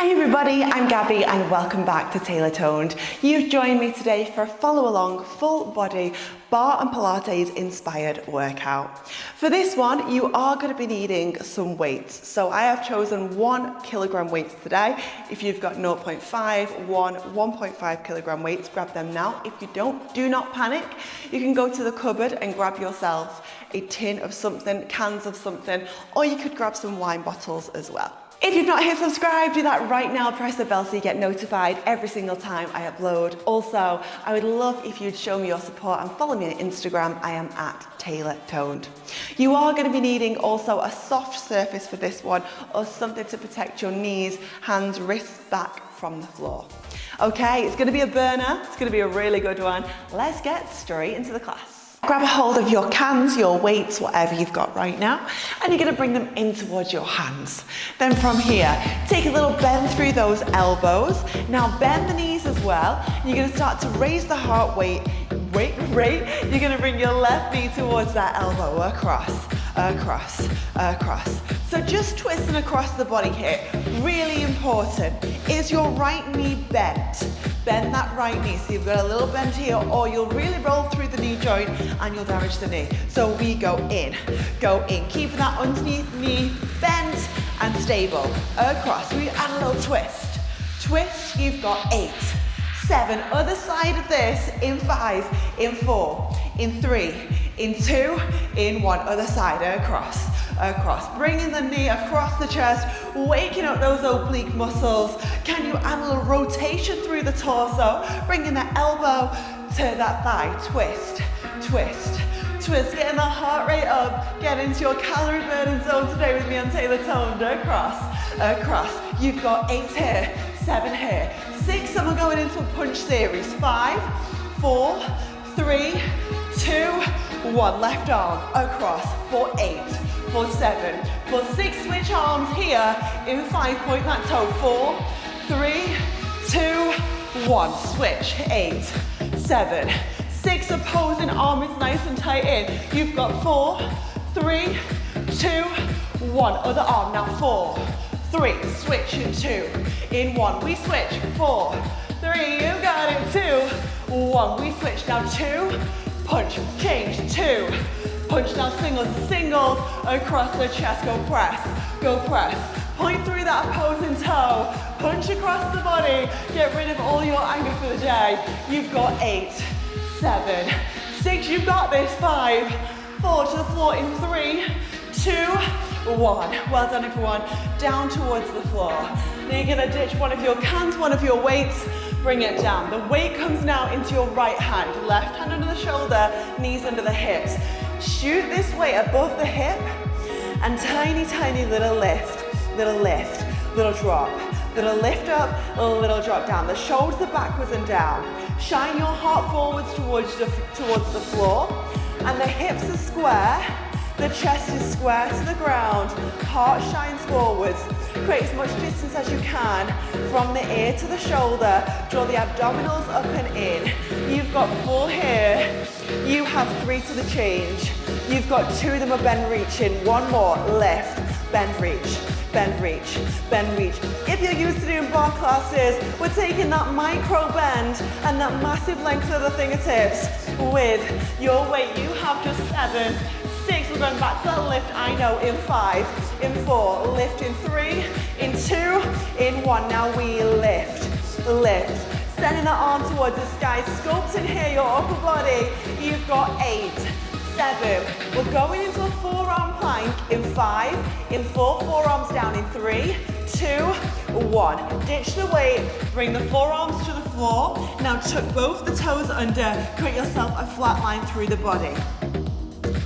Hi everybody, I'm Gabby and welcome back to TaylorToned. You've joined me today for a follow along full body Barre and Pilates inspired workout. For this one, you are going to be needing some weights. So I have chosen 1 kilogram weights today. If you've got 0.5, 1.5 kilogram weights, grab them now. If you don't, do not panic. You can go to the cupboard and grab yourself a tin of something, cans of something, or you could grab some wine bottles as well. If you've not hit subscribe, do that right now. Press the bell so you get notified every single time I upload. Also, I would love if you'd show me your support and follow me on Instagram. I am at TaylorToned. You are going to be needing also a soft surface for this one, or something to protect your knees, hands, wrists back from the floor. Okay, it's going to be a burner. It's going to be a really good one. Let's get straight into the class. Grab a hold of your cans, your weights, whatever you've got right now, and you're going to bring them in towards your hands. Then from here, take a little bend through those elbows. Now bend the knees as well. You're going to start to raise the heart rate. You're going to bring your left knee towards that elbow, across, across, across. So just twisting across the body here. Really important. Is your right knee bent? Bend that right knee. So you've got a little bend here, or you'll really roll through the knee joint and you'll damage the knee. So we go in, keeping that underneath knee bent and stable. Across, we add a little twist. Twist, you've got 8, 7, other side of this, in 5, in 4, in 3, in 2, in 1, other side, across, across. Bringing the knee across the chest, waking up those oblique muscles. Can you add a little rotation through the torso? Bringing the elbow to that thigh, twist, twist, twist. Getting the heart rate up, get into your calorie burning zone today with me on TaylorToned. Across, across. You've got 8 here, 7 here, 6, and we're going into a punch series. 5, 4, 3, 2, 1. Left arm, across, for 8, for 7, for 6, switch arms here, in 5, point that toe, 4, 3, 2, 1, switch, 8, 7, 6, opposing arm is nice and tight in. You've got 4, 3, 2, 1, other arm, now 4, 3, switch in 2, in 1, we switch, 4, 3, you got it, 2, 1, we switch, now 2, punch, change, 2, punch, now singles, across the chest, go press, point through that opposing toe, punch across the body, get rid of all your anger for the day. You've got 8, 7, 6, you've got this, 5, 4, to the floor in 3, 2, 1. Well done everyone, down towards the floor. Now you're gonna ditch one of your cans, one of your weights, bring it down. The weight comes now into your right hand, left hand under the shoulder, knees under the hips. Shoot this weight above the hip, and tiny, tiny little lift, little drop, little lift up, little drop down. The shoulders are backwards and down. Shine your heart forwards towards the floor, and the hips are square. The chest is square to the ground, heart shines forwards. Create as much distance as you can from the ear to the shoulder. Draw the abdominals up and in. You've got 4 here. You have 3 to the change. You've got 2 of them are bend reaching. 1 more, lift, bend reach, bend reach, bend reach. If you're used to doing bar classes, we're taking that micro bend and that massive length of the fingertips with your weight. You have just 7, 6, we're going back to that lift, I know, in 5, in 4, lift in 3, in 2, in 1, now we lift, sending that arm towards the sky, sculpting here, your upper body. You've got 8, 7, we're going into a forearm plank, in 5, in 4, forearms down, in 3, 2, 1, ditch the weight, bring the forearms to the floor, now tuck both the toes under, create yourself a flat line through the body.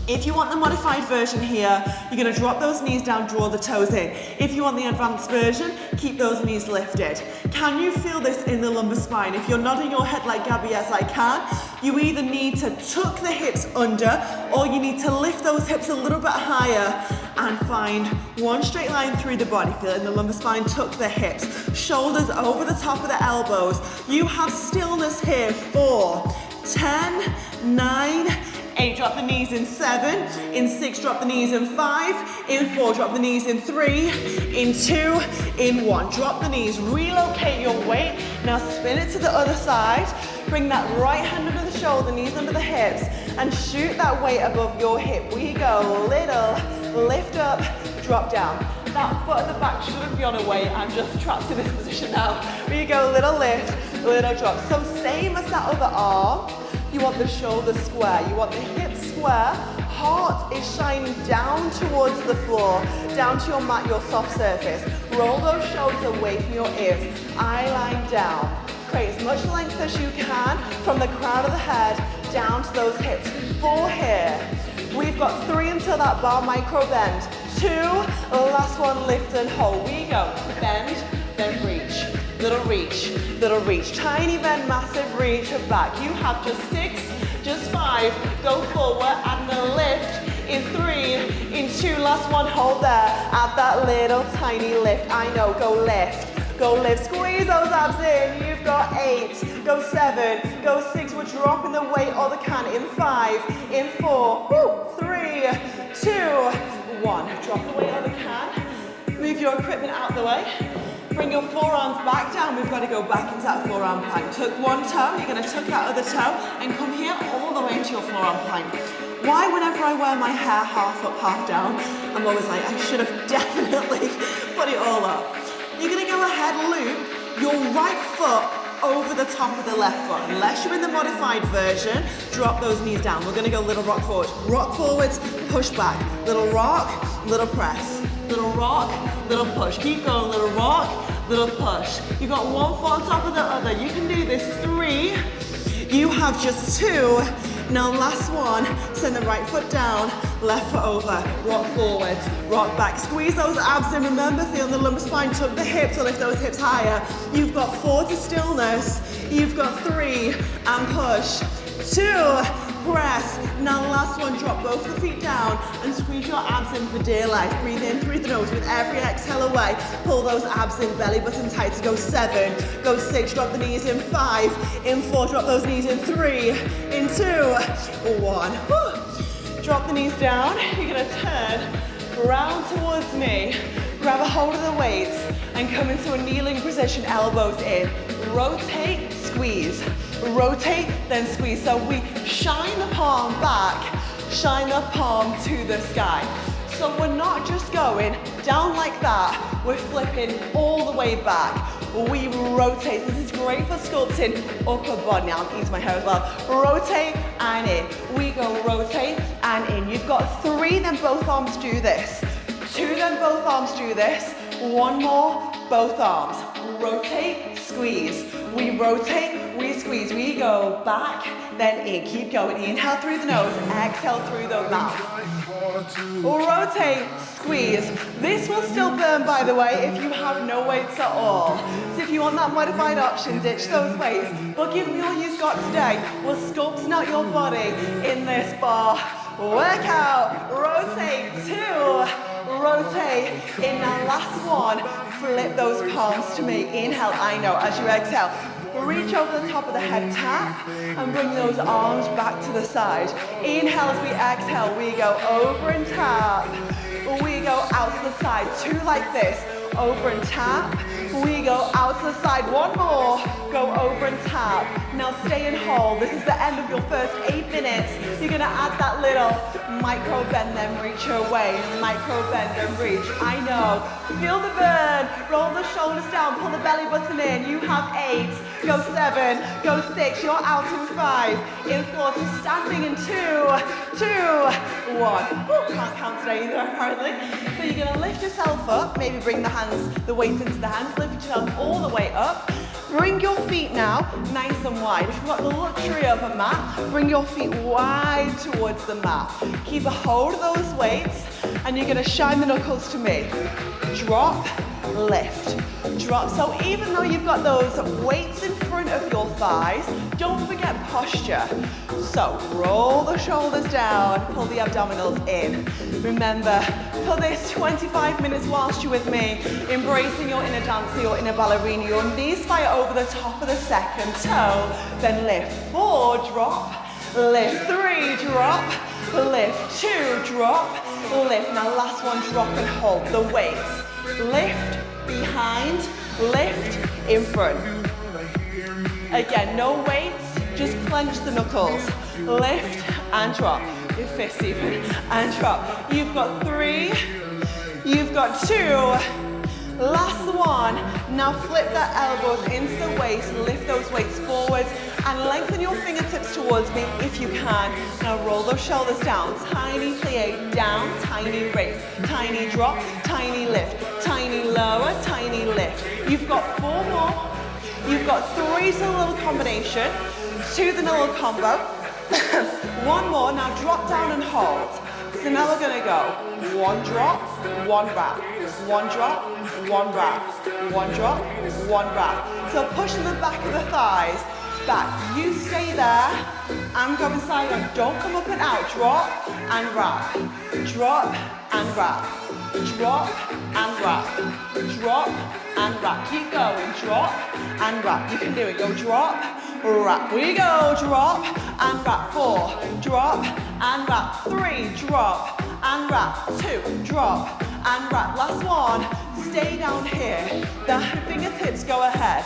If you want the modified version here, you're going to drop those knees down, draw the toes in. If you want the advanced version, keep those knees lifted. Can you feel this in the lumbar spine? If you're nodding your head like Gabby, yes I can, you either need to tuck the hips under, or you need to lift those hips a little bit higher and find one straight line through the body. Feel it in the lumbar spine, tuck the hips, shoulders over the top of the elbows. You have stillness here, 4, 10, 9, 8, drop the knees in 7, in 6, drop the knees in 5, in 4, drop the knees in 3, in 2, in 1. Drop the knees, relocate your weight. Now spin it to the other side. Bring that right hand under the shoulder, knees under the hips, and shoot that weight above your hip. We go little, lift up, drop down. That foot at the back shouldn't be on a weight. I'm just trapped in this position now. We go little lift, little drop. So same as that other arm. You want the shoulder square, you want the hips square. Heart is shining down towards the floor, down to your mat, your soft surface. Roll those shoulders away from your ears. Eye line down. Create as much length as you can from the crown of the head down to those hips. 4 here. We've got 3 until that bar micro bend. 2, last one, lift and hold. We go, bend, then reach. Little reach, little reach. Tiny bend, massive reach back. You have just 6, just 5. Go forward, add a lift. In 3, in 2, last one, hold there. Add that little tiny lift. I know, go lift. Go lift, squeeze those abs in. You've got 8, go 7, go 6. We're dropping the weight all the can. In 5, in 4, 3, 2, 1. Drop the weight all the can. Move your equipment out the way. Bring your forearms back down. We've got to go back into that forearm plank. Tuck one toe, you're going to tuck that other toe, and come here all the way into your forearm plank. Why whenever I wear my hair half up, half down, I'm always like, I should have definitely put it all up. You're going to go ahead, loop your right foot over the top of the left foot. Unless you're in the modified version, drop those knees down. We're going to go little rock forward. Rock forwards, push back. Little rock, little press. Little rock, little push. Keep going, little rock, little push. You've got one foot on top of the other. You can do this 3. You have just 2. Now last one, send the right foot down, left foot over, rock forward, rock back. Squeeze those abs in, remember, feel the lumbar spine, tuck the hips to lift those hips higher. You've got 4 to stillness, you've got 3, and push, 2, press. Now last one, drop both the feet down and squeeze your abs in for dear life. Breathe in through the nose with every exhale away. Pull those abs in, belly button tight to go 7, go 6, drop the knees in 5, in 4, drop those knees in 3, in 2, 1. Whew. Drop the knees down. You're gonna turn round towards me, grab a hold of the weights and come into a kneeling position, elbows in. Rotate, squeeze. Rotate, then squeeze. So we shine the palm back, shine the palm to the sky. So we're not just going down like that, we're flipping all the way back. We rotate. This is great for sculpting upper body. Now I'm easing my hair as well. Rotate and in. We go rotate and in. You've got 3, then both arms do this. 2, then both arms do this. 1 more, both arms. Rotate, squeeze. We rotate, we squeeze. We go back, then in. Keep going. Inhale through the nose, exhale through the mouth. Rotate, squeeze. This will still burn, by the way, if you have no weights at all. So if you want that modified option, ditch those weights. But give me all you've got today. We're sculpting out your body in this bar workout. Rotate, 2. Rotate. In that last one, flip those palms to me. Inhale, I know, as you exhale. Reach over the top of the head, tap, and bring those arms back to the side. Inhale as we exhale, we go over and tap. We go out to the side, 2 like this. Over and tap. We go out to the side. 1 more. Go over and tap. Now stay and hold. This is the end of your first 8 minutes. You're going to add that little micro bend, then reach your way. Micro bend, then reach. I know. Feel the burn. Roll the shoulders down. Pull the belly button in. You have 8. Go 7. Go 6. You're out in 5. In 4 to standing in 2. 2. 1. Ooh, can't count today either, apparently. So you're going to lift yourself up. Maybe bring the weights into the hands. Lift yourself all the way up. Bring your feet now nice and wide. If you've got the luxury of a mat, bring your feet wide towards the mat. Keep a hold of those weights and you're going to shine the knuckles to me. Drop, lift, drop. So even though you've got those weights in front of your thighs, don't forget posture. So roll the shoulders down, pull the abdominals in. Remember, for this 25 minutes whilst you're with me, embracing your inner dancer, your inner ballerina, your knees fire over the top of the second toe, then lift, 4, drop, lift, 3, drop, lift, 2, drop, lift. Now last one, drop and hold the weights. Lift, behind, lift, in front. Again, no weights, just clench the knuckles. Lift and drop. Your fists even, and drop. You've got 3, you've got 2, last one. Now flip the elbows into the waist, lift those weights forwards, and lengthen your fingertips towards me if you can. Now roll those shoulders down, tiny plie, down, tiny raise, tiny drop, tiny lift, tiny lower, tiny lift. You've got 4 more, you've got 3 to the little combination, 2 to the little combo, 1 more, now drop down and hold. So now we're gonna go 1 drop, 1 wrap, 1 drop, 1 wrap, 1 drop, 1 wrap. So pushing the back of the thighs back. You stay there. I'm going side on. Don't come up and out. Drop and wrap. Drop and wrap. Drop and wrap. Drop and wrap. Keep going. Drop and wrap. You can do it. Go drop, wrap. We go. Drop and wrap. 4. Drop and wrap. 3. Drop and wrap. 2. Drop and wrap. Last one. Stay down here. The fingertips go ahead.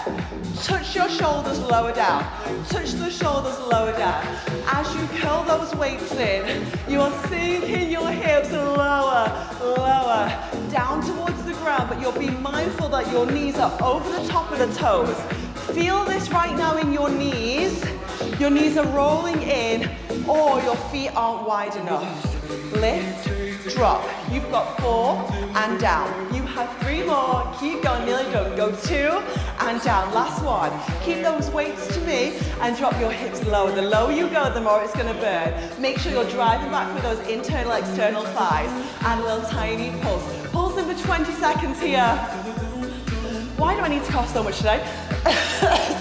Touch your shoulders lower down. Touch the shoulders lower down. As you curl those weights in, you are sinking your hips lower, lower, down towards the ground, but you'll be mindful that your knees are over the top of the toes. Feel this right now in your knees. Your knees are rolling in, or your feet aren't wide enough. Lift, drop. You've got 4 and down. You have 3 more. Keep going, nearly done. Go 2 and down. Last one. Keep those weights to me and drop your hips lower. The lower you go, the more it's going to burn. Make sure you're driving back with those internal, external thighs. And a little tiny pulse. Pulse in for 20 seconds here. Why do I need to cough so much today?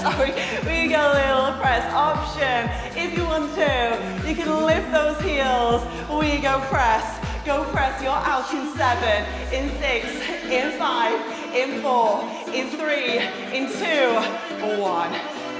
Sorry. We go a little press option. If you want to, you can lift those heels. We go press. Go press. You're out in 7, in 6, in 5, in 4, in 3, in 2, 1.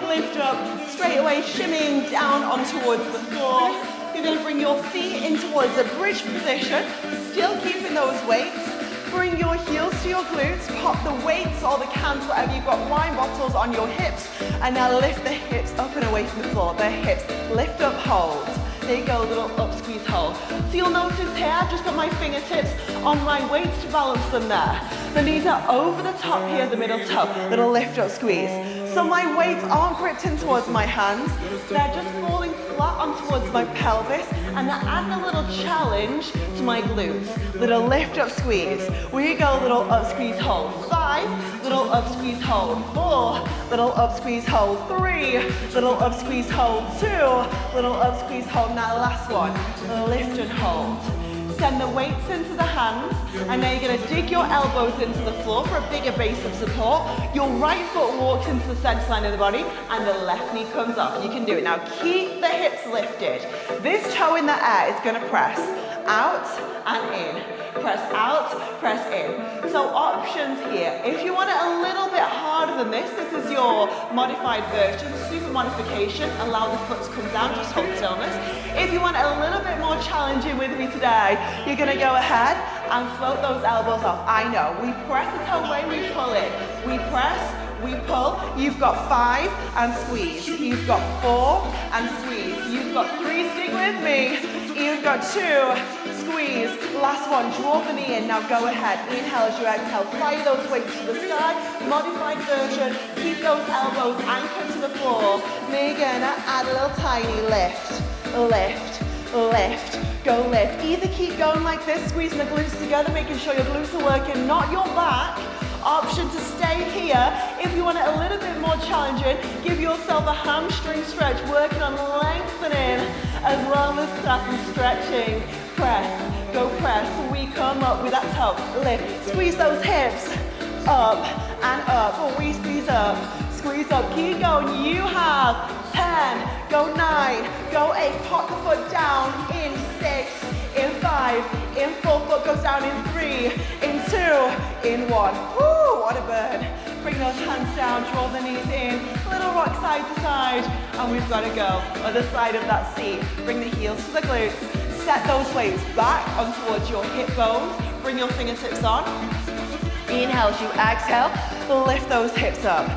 Lift up, straight away, shimmying down on towards the floor. You're going to bring your feet in towards a bridge position, still keeping those weights. Bring your heels to your glutes, pop the weights or the cans, whatever you've got, wine bottles on your hips, and now lift the hips up and away from the floor. The hips, lift up, hold. There you go, little up, squeeze, hold. So you'll notice here, I've just got my fingertips on my weights to balance them there. The knees are over the top here, the middle toe, little lift up, squeeze. So my weights aren't gripped in towards my hands, they're just falling flat on towards my pelvis, and they're adding a little challenge to my glutes. Little lift up, squeeze. We go, little up, squeeze, hold. 5, little up, squeeze, hold. 4, little up, squeeze, hold. 3, little up, squeeze, hold. 2, little up, squeeze, hold. Now last one, lift and hold. Send the weights into the hands, and now you're going to dig your elbows into the floor for a bigger base of support. Your right foot walks into the center line of the body, and the left knee comes up. You can do it. Now keep the hips lifted. This toe in the air is going to press out and in. Press out, press in. So options here. If you want it a little bit harder than this, this is your modified version, super modification. Allow the foot to come down, just hold stillness. If you want it a little bit more challenging with me today, you're going to go ahead and float those elbows off. I know, we press the toe away, we pull it. We press, we pull. You've got 5 and squeeze. You've got 4 and squeeze. You've got 3, stick with me. You've got 2, squeeze. Last one, draw the knee in. Now go ahead, inhale as you exhale. Fire those weights to the sky. Modified version. Keep those elbows anchored to the floor. Now you're gonna add a little tiny lift. Lift, lift. Go lift. Either keep going like this, squeezing the glutes together, making sure your glutes are working, not your back. Option to stay here. If you want it a little bit more challenging, give yourself a hamstring stretch, working on lengthening as well as class and stretching. Press, go press. We come up with that toe. Lift, squeeze those hips up and up. Or we squeeze up, keep going. You have 10, go 9, go 8, pop the foot down in 6, in 5, in 4, foot goes down in 3, in 2, in 1. Woo, what a burn. Bring bring those hands down, draw the knees in, little rock side to side, and we've got to go. Other side of that seat, bring the heels to the glutes, set those weights back on towards your hip bones, bring your fingertips on. Inhale as you exhale, lift those hips up.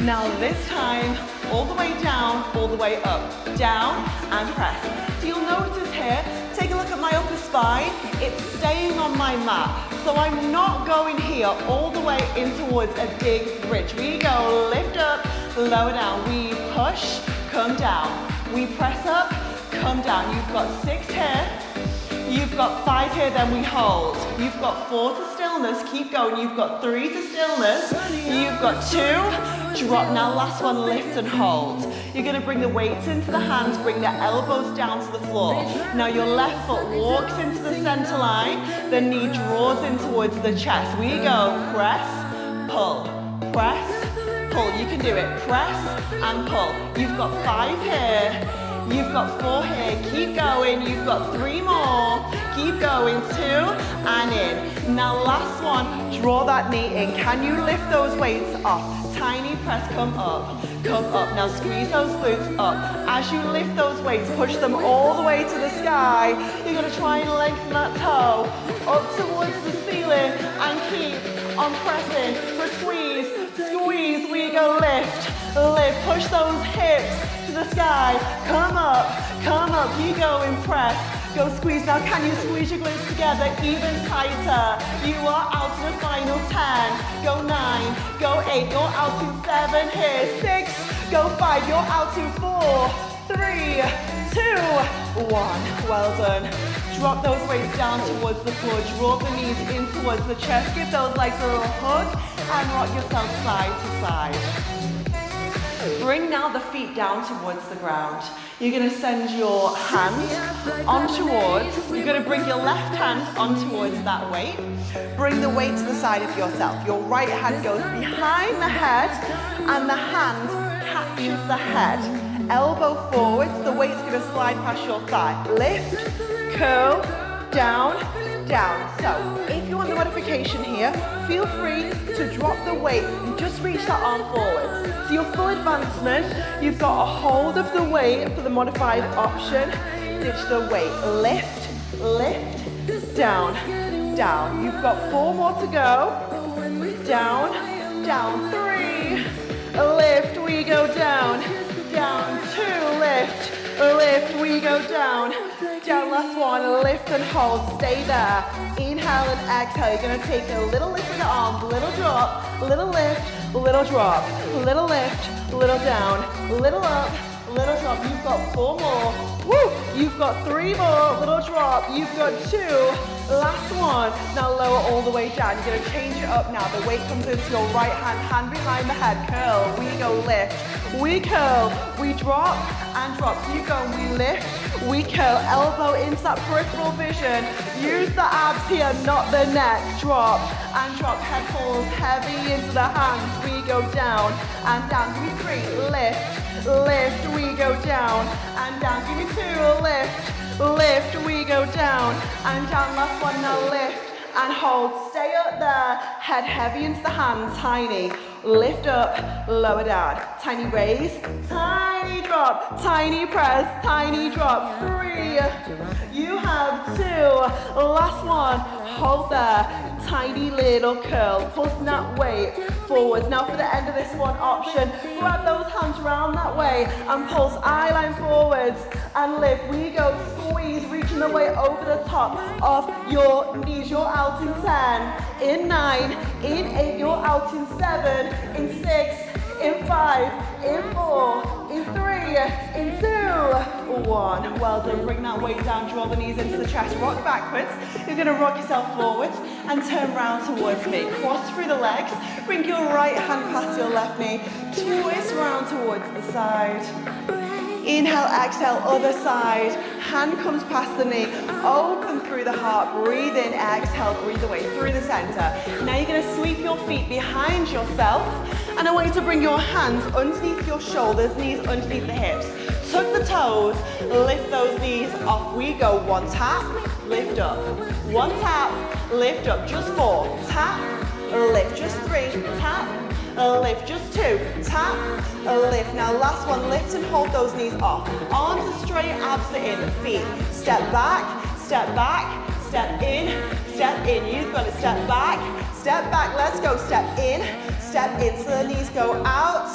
Now this time, all the way down, all the way up, down and press. So you'll notice here, take a look at my upper spine, it's staying on my mat. So I'm not going here all the way in towards a big bridge. We go, lift up, lower down. We push, come down. We press up, come down. You've got 6 here. You've got 5 here, then we hold. You've got 4 to stillness, keep going. You've got 3 to stillness. You've got 2, drop. Now last one, lift and hold. You're gonna bring the weights into the hands, bring the elbows down to the floor. Now your left foot walks into the center line, the knee draws in towards the chest. We go, press, pull, press, pull. You can do it, press and pull. You've got 5 here. You've got 4 here, keep going, you've got 3 more, keep going, 2, and in. Now last one, draw that knee in. Can you lift those weights off? Tiny press, come up, come up. Now squeeze those glutes up. As you lift those weights, push them all the way to the sky. You're gonna try and lengthen that toe up towards the ceiling and keep on pressing for squeeze, squeeze. We go lift, lift, push those hips to the sky, come up, keep going, press, go squeeze. Now can you squeeze your glutes together even tighter? You are out to the final 10, go 9, go 8, you're out to 7 here, 6, go 5, you're out to 4, 3, 2, 1, well done. Drop those weights down towards the floor, draw the knees in towards the chest, give those legs a little hug, and rock yourself side to side. Bring now the feet down towards the ground. You're going to send your hands on towards, you're going to bring your left hand on towards that weight. Bring the weight to the side of yourself. Your right hand goes behind the head and the hand catches the head. Elbow forwards, the weight's going to slide past your thigh. Lift, curl, down, down. So if you want the modification here, feel free to drop the weight and just reach that arm forward. So your full advancement, you've got a hold of the weight for the modified option. Ditch the weight. Lift, lift, down, down. You've got 4 more to go. Down, down. 3, lift, we go down, down. 2, lift, lift, we go down, down. Last one, lift and hold, stay there. Inhale and exhale. You're going to take a little lift with the arm, little drop, little lift, little drop, little lift, little down, little up, little drop. You've got 4 more. Woo! You've got 3 more, little drop. You've got 2. Last one. Now lower all the way down. You're going to change it up now. The weight comes into your right hand, hand behind the head. Curl. We go lift. We curl. We drop and drop. Keep going. We lift. We curl. Elbow into that peripheral vision. Use the abs here, not the neck. Drop and drop. Head falls heavy into the hands. We go down and down. Give me 3. Lift. Lift. We go down and down. Give me 2. Lift. Lift, we go down and down. Last one, now lift and hold. Stay up there. Head heavy into the hands. Tiny. Lift up, lower down. Tiny raise, tiny drop, tiny press, tiny drop. 3. You have 2. Last one. Hold there. Tiny little curl. Pulsing that weight forwards. Now for the end of this one option, grab those hands round that way and pulse eye line forwards and lift. We go squeeze, reaching the weight over the top of your knees. You're out in 10, in 9, in 8, you're out in 7, in 6, in 5, in 4, in 3, in 2, 1. Well done. Bring that weight down, draw the knees into the chest, rock backwards. You're going to rock yourself forwards and turn round towards me. Cross through the legs, bring your right hand past your left knee, twist round towards the side. Inhale, exhale, other side. Hand comes past the knee, open through the heart, breathe in, exhale, breathe away through the center. Now you're going to sweep your feet behind yourself, and I want you to bring your hands underneath your shoulders, knees underneath the hips. Tuck the toes, lift those knees off. We go 1 tap, lift up. 1 tap, lift up. Just 4, tap, lift. Just 3, tap, lift, just 2, tap, lift. Now last one, lift and hold those knees off. Arms are straight, abs are in, feet. Step back, step in, you've got to step back, let's go, step in, so the knees go out,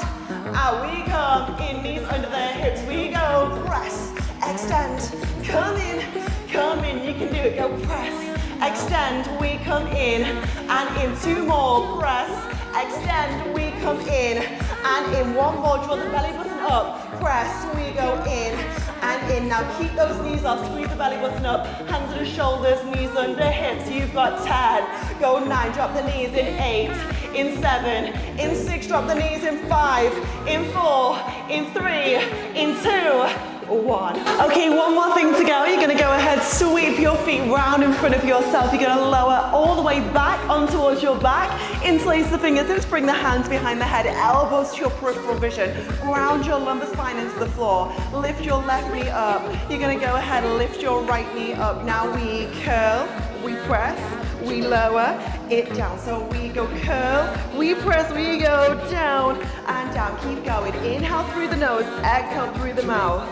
we come, in, knees under the hips, we go, press, extend, come in, you can do it, go press, extend, we come in, and in, 2 more, press, extend, we come in, and in, 1 more, draw the belly button up, press, we go in, and in. Now keep those knees off, squeeze the belly button up, hands to the shoulders, knees under hips, you've got 10, go 9, drop the knees in 8, in 7, in 6, drop the knees in 5, in 4, in 3, in 2, 1. Okay, 1 more thing to go. You're gonna go ahead, sweep your feet round in front of yourself. You're gonna lower all the way back on towards your back, interlace the fingertips, bring the hands behind the head, elbows to your peripheral vision, ground your lumbar spine into the floor, lift your left knee up. You're gonna go ahead and lift your right knee up. Now we curl, we press, we lower it down. So we go curl, we press, we go down and down. Keep going. Inhale through the nose, exhale through the mouth.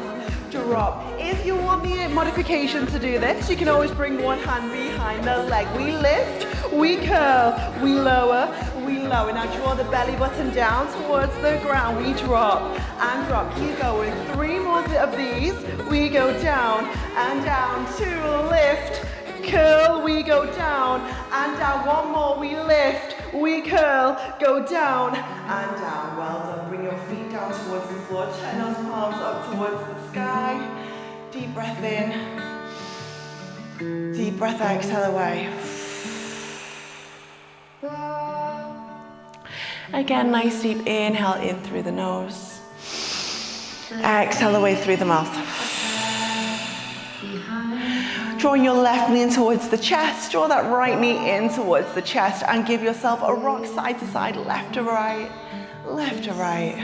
Drop. If you want the modification to do this, you can always bring one hand behind the leg. We lift, we curl, we lower, we lower. Now draw the belly button down towards the ground. We drop and drop. Keep going. 3 more of these. We go down and down. 2, lift, curl, we go down and down. 1 more, we lift, we curl, go down and down. Well done. Bring your feet down towards the floor. Turn those palms up towards the sky. Deep breath in. Deep breath out, exhale away. Again, nice deep inhale in through the nose. Exhale away through the mouth. Drawing your left knee in towards the chest, draw that right knee in towards the chest and give yourself a rock side to side, left to right, left to right.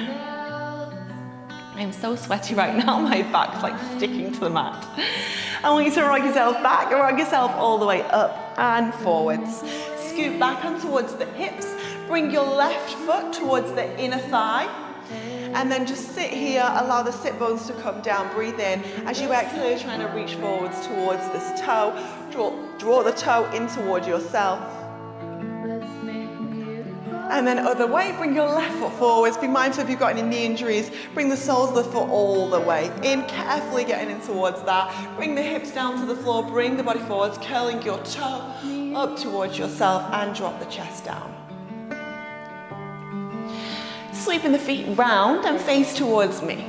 I'm so sweaty right now, my back's like sticking to the mat. I want you to rock yourself back, rock yourself all the way up and forwards. Scoot back on towards the hips, bring your left foot towards the inner thigh. And then just sit here, allow the sit bones to come down, breathe in. As you exhale, you're trying to reach forwards towards this toe. Draw the toe in towards yourself. And then other way, bring your left foot forwards. Be mindful if you've got any knee injuries. Bring the soles of the foot all the way in, carefully getting in towards that. Bring the hips down to the floor, bring the body forwards, curling your toe up towards yourself and drop the chest down. Sweeping the feet round and face towards me.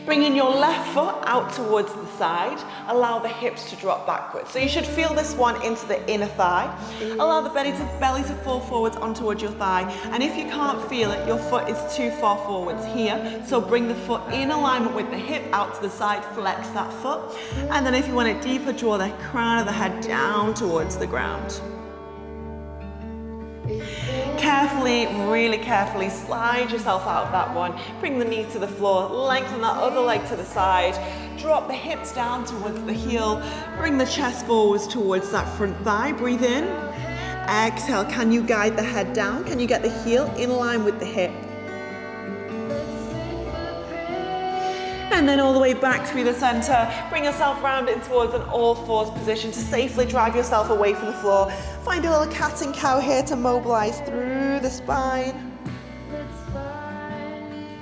Bringing your left foot out towards the side, allow the hips to drop backwards. So you should feel this one into the inner thigh. Allow the belly to fall forwards on towards your thigh. And if you can't feel it, your foot is too far forwards here. So bring the foot in alignment with the hip out to the side, flex that foot. And then if you want it deeper, draw the crown of the head down towards the ground. Carefully, really carefully slide yourself out that one. Bring the knee to the floor, lengthen that other leg to the side. Drop the hips down towards the heel. Bring the chest forwards towards that front thigh. Breathe in. Exhale. Can you guide the head down? Can you get the heel in line with the hip? And then all the way back through the center. Bring yourself round in towards an all-fours position to safely drive yourself away from the floor. Find a little cat and cow here to mobilize through the spine.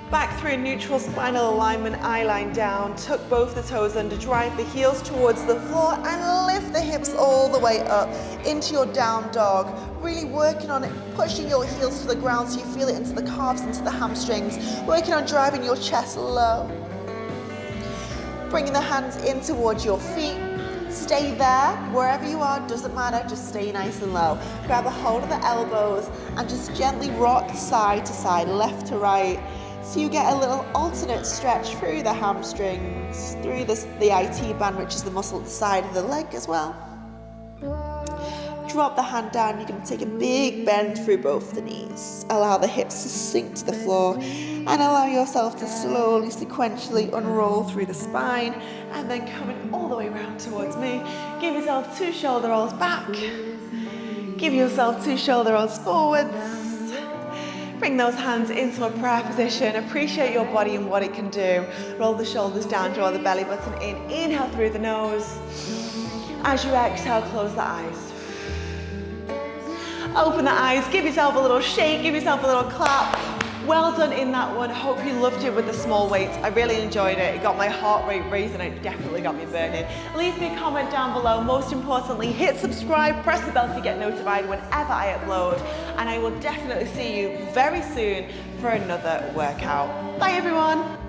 Back through neutral spinal alignment, eye line down. Tuck both the toes under, drive the heels towards the floor and lift the hips all the way up into your down dog. Really working on it, pushing your heels to the ground so you feel it into the calves, into the hamstrings. Working on driving your chest low. Bringing the hands in towards your feet. Stay there, wherever you are, doesn't matter, just stay nice and low. Grab a hold of the elbows and just gently rock side to side, left to right. So you get a little alternate stretch through the hamstrings, through the IT band, which is the muscle at the side of the leg as well. Drop the hand down, you're going to take a big bend through both the knees. Allow the hips to sink to the floor and allow yourself to slowly, sequentially unroll through the spine and then coming all the way around towards me. Give yourself 2 shoulder rolls back. Give yourself 2 shoulder rolls forwards. Bring those hands into a prayer position. Appreciate your body and what it can do. Roll the shoulders down, draw the belly button in. Inhale through the nose. As you exhale, close the eyes. Open the eyes, give yourself a little shake, give yourself a little clap. Well done in that one. Hope you loved it with the small weights. I really enjoyed it. It got my heart rate raising. It definitely got me burning. Leave me a comment down below. Most importantly, hit subscribe, press the bell to get notified whenever I upload. And I will definitely see you very soon for another workout. Bye everyone.